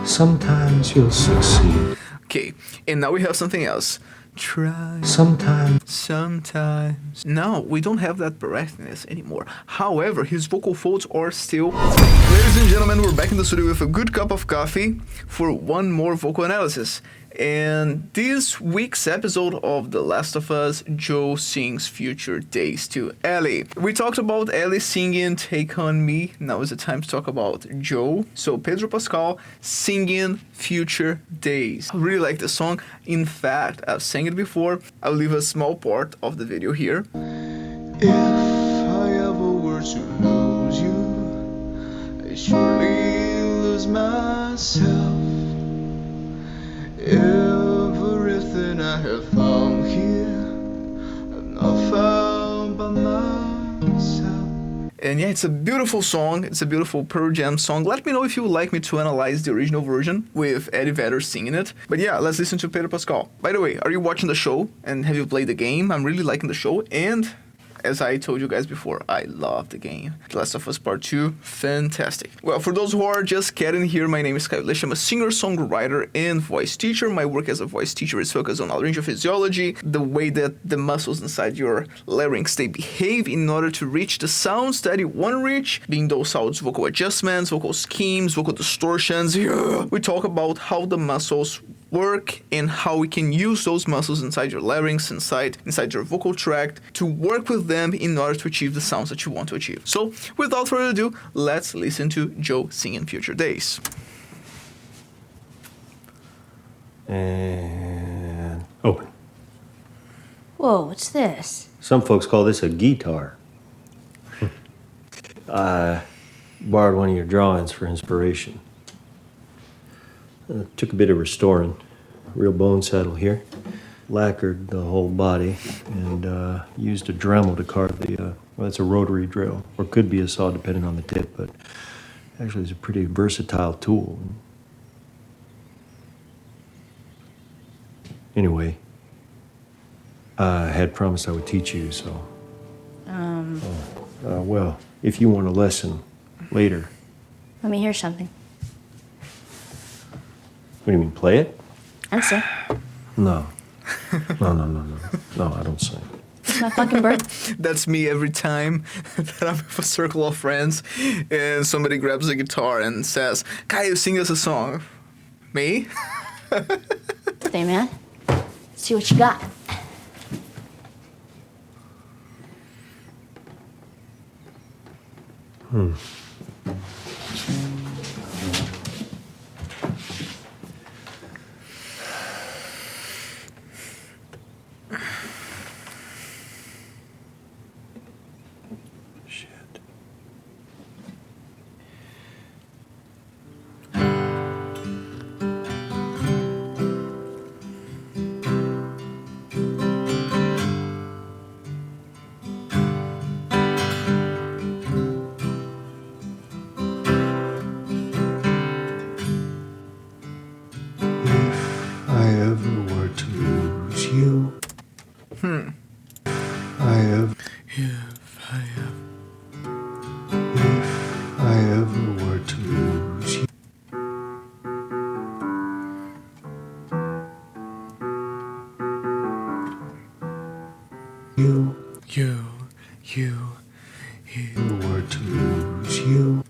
Sometimes you'll succeed. Okay, and now we have something else. Try. Sometimes. No, we don't have that breathiness anymore. However, his vocal folds are still... Ladies and gentlemen, we're back in the studio with a good cup of coffee for one more vocal analysis. And this week's episode of The Last of Us, Joe sings Future Days to Ellie. We talked about Ellie singing Take On Me. Now is the time to talk about Joe. So Pedro Pascal singing Future Days. I really like the song. In fact, I've sang it before. I'll leave a small part of the video here. If I ever were to lose you, I surely lose myself. Everything I have found here, I've not found by myself. And yeah, it's a beautiful song. It's a beautiful Pearl Jam song. Let me know if you would like me to analyze the original version with Eddie Vedder singing it. But yeah, let's listen to Pedro Pascal. By the way, are you watching the show? And have you played the game? I'm really liking the show. And as I told you guys before, I love the game. The Last of Us Part 2, fantastic. Well, for those who are just getting here, my name is Caio. I'm a singer, songwriter, and voice teacher. My work as a voice teacher is focused on laryngophysiology, the way that the muscles inside your larynx, they behave in order to reach the sounds that you want to reach, being those sounds, vocal adjustments, vocal schemes, vocal distortions. Yeah. We talk about how the muscles work and how we can use those muscles inside your larynx, inside your vocal tract, to work with them in order to achieve the sounds that you want to achieve. So, without further ado, let's listen to Joe singing Future Days. And open. Whoa, what's this? Some folks call this a guitar. I borrowed one of your drawings for inspiration. Took a bit of restoring. Real bone saddle here. Lacquered the whole body and used a Dremel to carve the, well, it's a rotary drill, or could be a saw depending on the tip, but actually it's a pretty versatile tool. Anyway, I had promised I would teach you, so... well, if you want a lesson later... Let me hear something. What do you mean, play it? Answer. No. No, I don't sing. It's my fucking birthday. That's me every time that I'm with a circle of friends and somebody grabs a guitar and says, Caio, sing us a song. Me? Birthday, man. See what you got. Shit. If I ever were to lose you, If I ever were to lose you, were to lose you,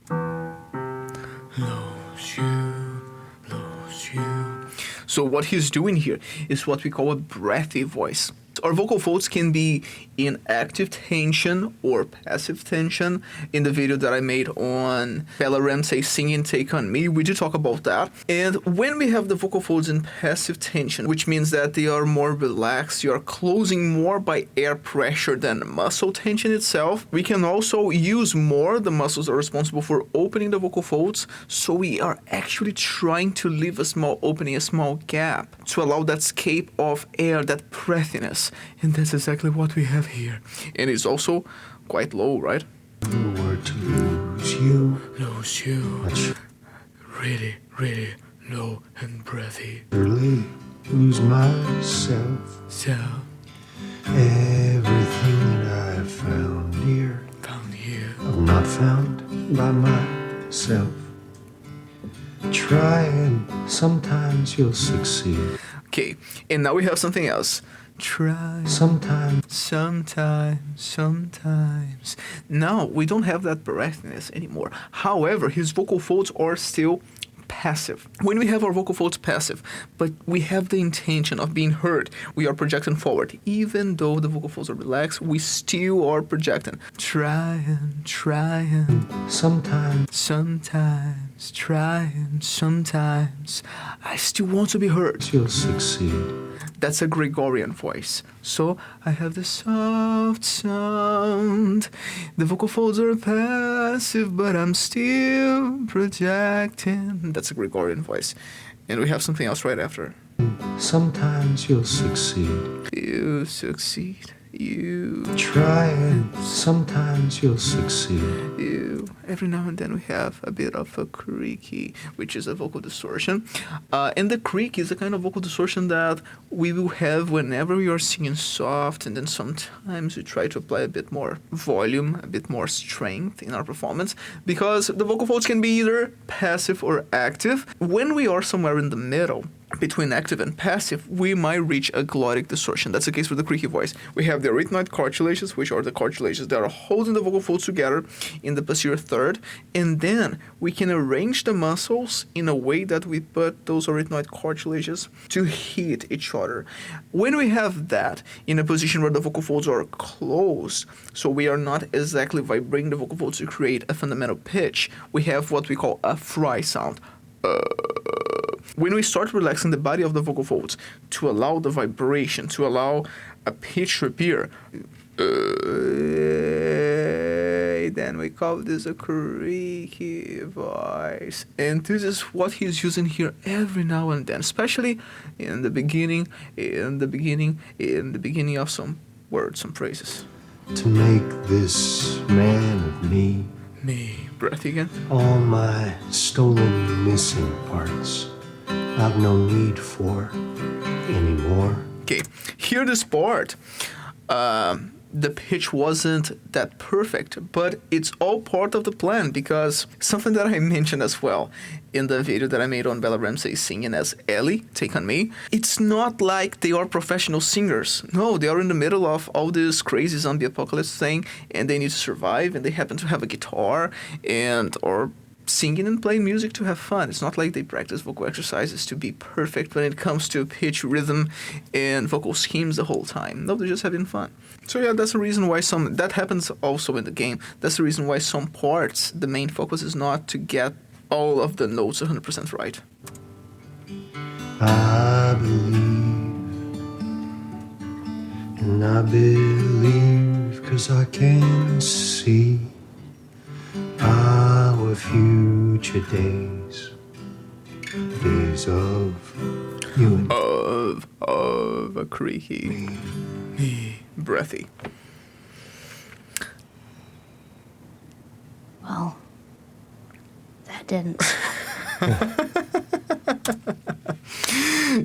Lose you. So what he's doing here is what we call a breathy voice. Our vocal folds can be in active tension or passive tension. In the video that I made on Bella Ramsey singing Take On Me, we did talk about that. And when we have the vocal folds in passive tension, which means that they are more relaxed, you are closing more by air pressure than muscle tension itself, we can also use more. The muscles are responsible for opening the vocal folds, so we are actually trying to leave a small opening, a small gap, to allow that escape of air, that breathiness. And that's exactly what we have here. And it's also quite low, right? were to lose you, Much. Really, really low and breathy. surely lose myself. So, Everything that I've found here, found here. I've not found by myself. Try and sometimes you'll succeed. Okay, and now we have something else. Try. Sometimes. Sometimes. Now, we don't have that breathiness anymore. However, his vocal folds are still passive. When we have our vocal folds passive, but we have the intention of being heard, we are projecting forward. Even though the vocal folds are relaxed, we still are projecting. Trying. Sometimes. Sometimes. I still want to be heard. You'll succeed. That's a Gregorian voice. So I have the soft sound. The vocal folds are passive, but I'm still projecting. That's a Gregorian voice. And we have something else right after. Sometimes you'll succeed. You succeed. You Try and sometimes you'll succeed. you. Every now and then we have a bit of a creaky, which is a vocal distortion. And the creaky is a kind of vocal distortion that we will have whenever we are singing soft, and then sometimes we try to apply a bit more volume, a bit more strength in our performance, because the vocal folds can be either passive or active. When we are somewhere in the middle, between active and passive, we might reach a glottic distortion. That's the case with the creaky voice. We have the arytenoid cartilages, which are the cartilages that are holding the vocal folds together in the posterior third, and then we can arrange the muscles in a way that we put those arytenoid cartilages to hit each other. When we have that in a position where the vocal folds are closed, so we are not exactly vibrating the vocal folds to create a fundamental pitch, we have what we call a fry sound. When we start relaxing the body of the vocal folds to allow the vibration, to allow a pitch to appear, then we call this a creaky voice. And this is what he's using here every now and then, especially in the beginning of some words, some phrases. To make this man of me, Breath again. all my stolen missing parts, I've no need for anymore. Okay, here this part, the pitch wasn't that perfect, but it's all part of the plan, because something that I mentioned as well in the video that I made on Bella Ramsey singing as Ellie, Take On Me, it's not like they are professional singers. No, they are in the middle of all this crazy zombie apocalypse thing, and they need to survive, and they happen to have a guitar or singing and playing music to have fun. It's not like they practice vocal exercises to be perfect when it comes to pitch, rhythm, and vocal schemes the whole time. No, they're just having fun. So yeah, that's the reason why that happens also in the game. That's the reason why some parts, the main focus is not to get all of the notes 100% right. I believe, and I believe 'cause I can see our future days of you and Of a creaky, breathy. Well, that didn't.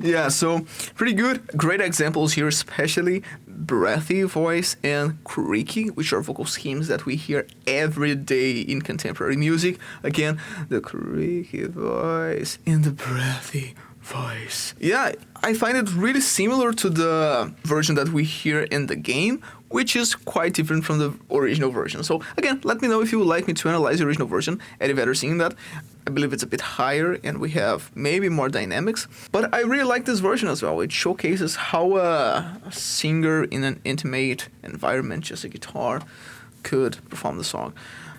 Yeah, so pretty good. Great examples here, especially breathy voice and creaky, which are vocal schemes that we hear every day in contemporary music. Again, the creaky voice and the breathy voice. Yeah, I find it really similar to the version that we hear in the game, which is quite different from the original version. So again, let me know if you would like me to analyze the original version. Eddie Vedder singing that. I believe it's a bit higher and we have maybe more dynamics. But I really like this version as well. It showcases how a singer in an intimate environment, just a guitar, could perform the song.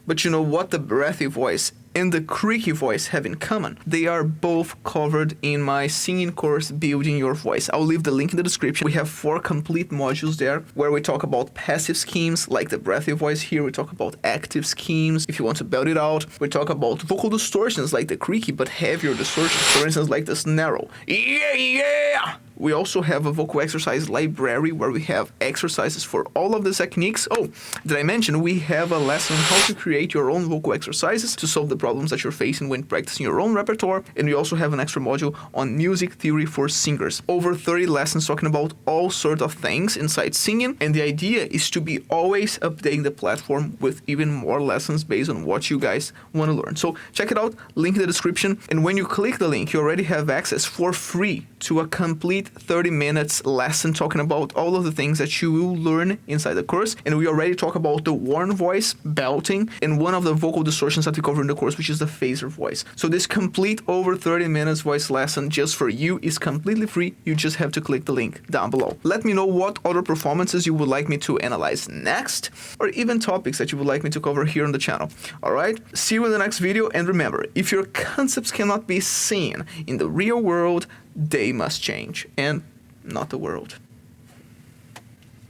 But you know what the breathy voice and the creaky voice have in common? They are both covered in my singing course, Building Your Voice. I'll leave the link in the description. We have 4 complete modules there where we talk about passive schemes like the breathy voice here. We talk about active schemes if you want to belt it out. We talk about vocal distortions like the creaky but heavier distortions. For instance, like the snarl. Yeah, yeah! We also have a vocal exercise library where we have exercises for all of the techniques. Oh, did I mention we have a lesson on how to create your own vocal exercises to solve the problems that you're facing when practicing your own repertoire. And we also have an extra module on music theory for singers. Over 30 lessons talking about all sorts of things inside singing. And the idea is to be always updating the platform with even more lessons based on what you guys want to learn. So check it out, link in the description. And when you click the link, you already have access for free to a complete 30 minutes lesson talking about all of the things that you will learn inside the course. And we already talk about the warm voice, belting, and one of the vocal distortions that we cover in the course, which is the phaser voice. So this complete over 30 minutes voice lesson just for you is completely free. You just have to click the link down below. Let me know what other performances you would like me to analyze next, or even topics that you would like me to cover here on the channel. Alright, see you in the next video, and remember, if your concepts cannot be seen in the real world, they must change, and not the world.